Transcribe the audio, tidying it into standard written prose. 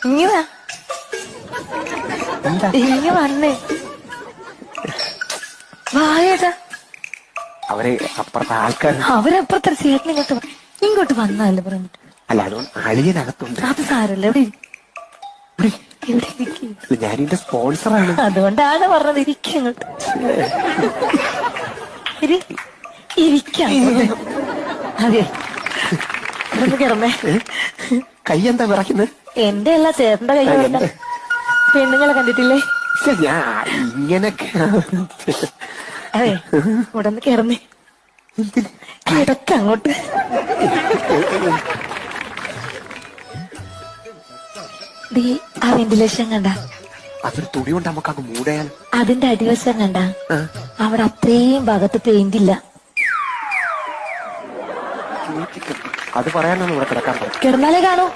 ഇങ്ങ വാ. എന്താ ഇങ്ങ വന്നേ വായേട്ടാ. അവരെ അപ്പുറത്തെ ആൾക്കാർ. അവരപ്പുറത്തെ ചേട്ടൻ ഇങ്ങോട്ട് വന്നല്ലേ പറഞ്ഞിട്ട്. അല്ല അതുകൊണ്ട് അളിയനകത്തുണ്ട്. അത് സാരല്ല. ഇവിടെ ഇരിക്കും. ഞാനിന്റെ സ്പോൺസറാണ്. അതുകൊണ്ടാണ് പറഞ്ഞത് ഇരിക്കങ്ങോട്ട്. ഇരിക്കാം. അതെ ഒന്ന് കിടന്നേ. കൈ എന്താ വിറയ്ക്കുന്നത്? എന്റെ അല്ല ചേട്ടന്റെ കൈ. പെണ്ണുങ്ങളെ കണ്ടിട്ടില്ലേ? ഞാൻ ഇങ്ങനൊക്കെ. അതെ ഇവിടെ ഒന്ന് കിടന്നേ. കിടക്ക അങ്ങോട്ട്. ആ വെന്റിലേഷൻ കണ്ട? അതൊരു തുണി കൊണ്ട് നമുക്ക് അങ്ങ് മൂടയാൽ. അതിന്റെ അടിവശം കണ്ട? അവിടെ അത്രയും ഭാഗത്ത് പെയിന്റ് ഇല്ല. അത് പറയാനാണ് ഇവിടെ കിടക്കാൻ. കിടന്നാലേ കാണൂ.